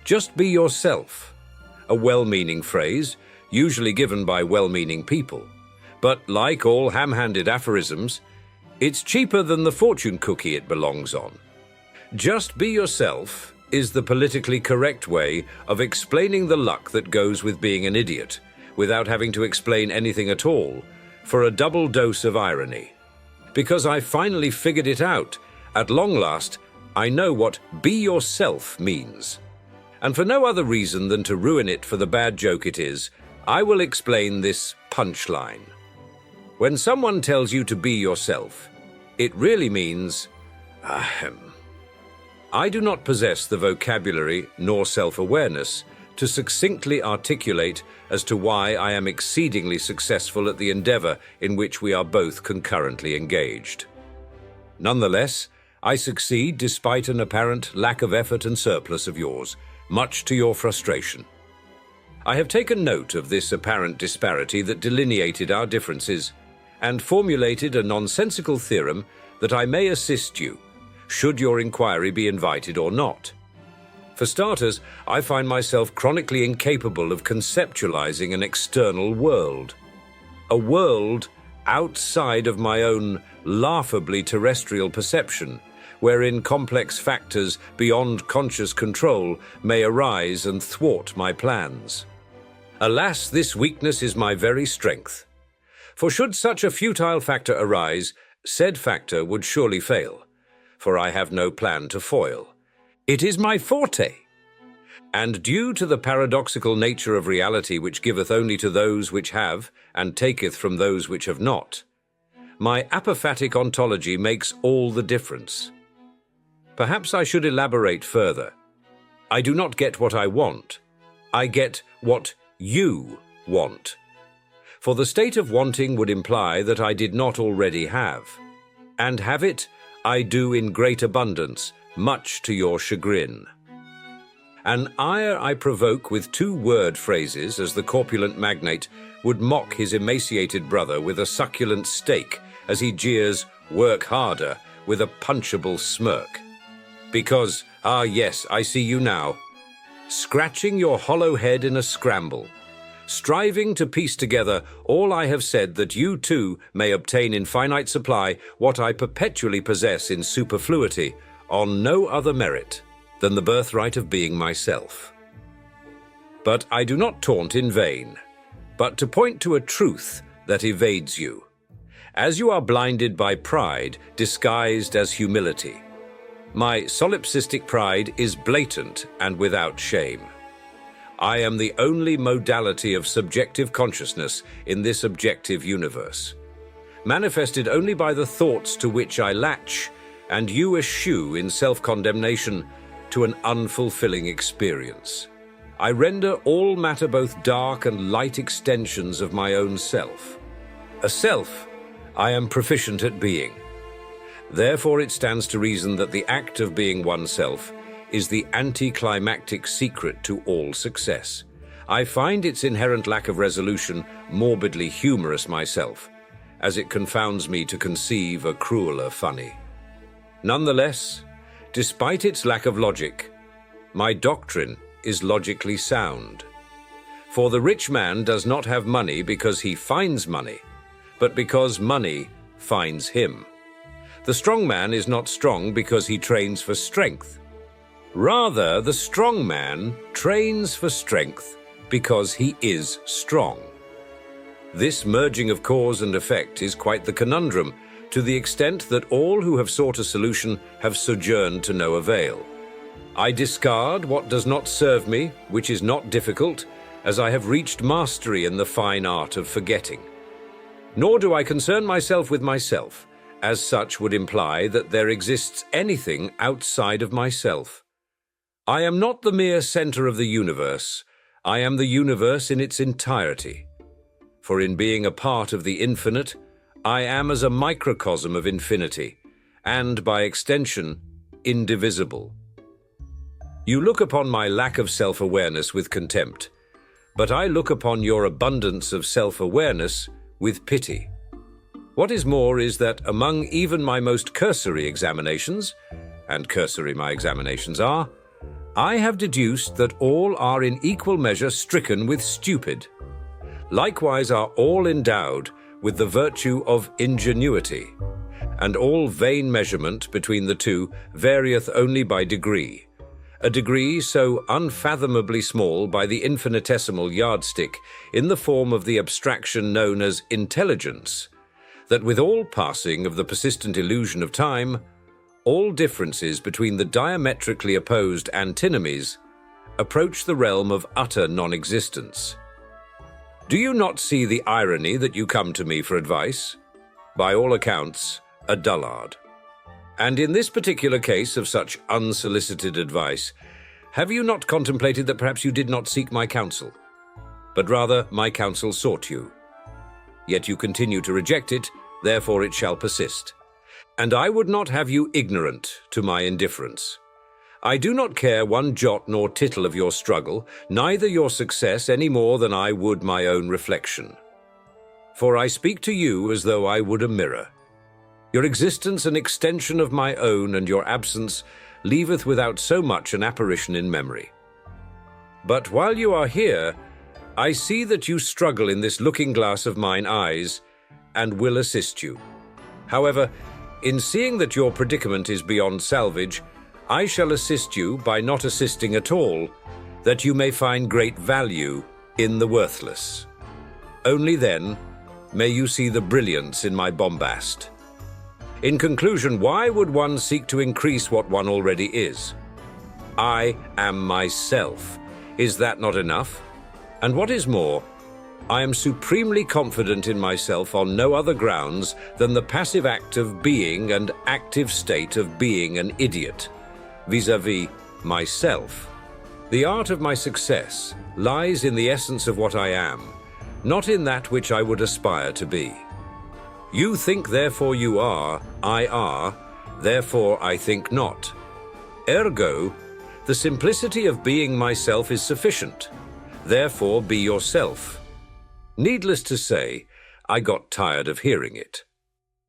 Just be yourself. A well-meaning phrase, usually given by well-meaning people. But like all ham-handed aphorisms, it's cheaper than the fortune cookie it belongs on. Just be yourself is the politically correct way of explaining the luck that goes with being an idiot, without having to explain anything at all, for a double dose of irony. Because I finally figured it out, at long last, I know what be yourself means. And for no other reason than to ruin it for the bad joke it is, I will explain this punchline. When someone tells you to be yourself, it really means, ahem. I do not possess the vocabulary nor self-awareness to succinctly articulate as to why I am exceedingly successful at the endeavor in which we are both concurrently engaged. Nonetheless, I succeed despite an apparent lack of effort and surplus of yours, much to your frustration. I have taken note of this apparent disparity that delineated our differences and formulated a nonsensical theorem that I may assist you, should your inquiry be invited or not. For starters, I find myself chronically incapable of conceptualizing an external world. A world outside of my own laughably terrestrial perception, wherein complex factors beyond conscious control may arise and thwart my plans. Alas, this weakness is my very strength. For should such a futile factor arise, said factor would surely fail, for I have no plan to foil. It is my forte. And due to the paradoxical nature of reality which giveth only to those which have, and taketh from those which have not, my apophatic ontology makes all the difference. Perhaps I should elaborate further. I do not get what I want. I get what you want. For the state of wanting would imply that I did not already have. And have it, I do in great abundance, much to your chagrin. An ire I provoke with 2 word phrases as the corpulent magnate would mock his emaciated brother with a succulent steak as he jeers, "Work harder," with a punchable smirk. Because, ah yes, I see you now, scratching your hollow head in a scramble, striving to piece together all I have said that you too may obtain in finite supply what I perpetually possess in superfluity, on no other merit than the birthright of being myself. But I do not taunt in vain, but to point to a truth that evades you, as you are blinded by pride disguised as humility. My solipsistic pride is blatant and without shame. I am the only modality of subjective consciousness in this objective universe, manifested only by the thoughts to which I latch, and you eschew in self-condemnation to an unfulfilling experience. I render all matter both dark and light extensions of my own self. A self I am proficient at being. Therefore it stands to reason that the act of being oneself is the anticlimactic secret to all success. I find its inherent lack of resolution morbidly humorous myself, as it confounds me to conceive a crueler funny. Nonetheless, despite its lack of logic, my doctrine is logically sound. For the rich man does not have money because he finds money, but because money finds him. The strong man is not strong because he trains for strength. Rather, the strong man trains for strength because he is strong. This merging of cause and effect is quite the conundrum, to the extent that all who have sought a solution have sojourned to no avail. I discard what does not serve me, which is not difficult, as I have reached mastery in the fine art of forgetting. Nor do I concern myself with myself, as such would imply that there exists anything outside of myself. I am not the mere center of the universe. I am the universe in its entirety. For in being a part of the infinite, I am as a microcosm of infinity, and by extension, indivisible. You look upon my lack of self-awareness with contempt, but I look upon your abundance of self-awareness with pity. What is more is that among even my most cursory examinations, and cursory my examinations are, I have deduced that all are in equal measure stricken with stupid. Likewise are all endowed with the virtue of ingenuity, and all vain measurement between the two varieth only by degree, a degree so unfathomably small by the infinitesimal yardstick in the form of the abstraction known as intelligence, that with all passing of the persistent illusion of time, all differences between the diametrically opposed antinomies approach the realm of utter non-existence. Do you not see the irony that you come to me for advice? By all accounts, a dullard. And in this particular case of such unsolicited advice, have you not contemplated that perhaps you did not seek my counsel, but rather my counsel sought you? Yet you continue to reject it, therefore it shall persist. And I would not have you ignorant to my indifference. I do not care one jot nor tittle of your struggle, neither your success any more than I would my own reflection. For I speak to you as though I would a mirror. Your existence an extension of my own, and your absence leaveth without so much an apparition in memory. But while you are here, I see that you struggle in this looking-glass of mine eyes, and will assist you. However, in seeing that your predicament is beyond salvage, I shall assist you by not assisting at all, that you may find great value in the worthless. Only then may you see the brilliance in my bombast. In conclusion, why would one seek to increase what one already is? I am myself. Is that not enough? And what is more, I am supremely confident in myself on no other grounds than the passive act of being and active state of being an idiot, vis-à-vis myself. The art of my success lies in the essence of what I am, not in that which I would aspire to be. You think, therefore you are, therefore I think not. Ergo, the simplicity of being myself is sufficient. Therefore be yourself. Needless to say, I got tired of hearing it.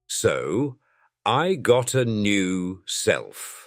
So, I got a new self.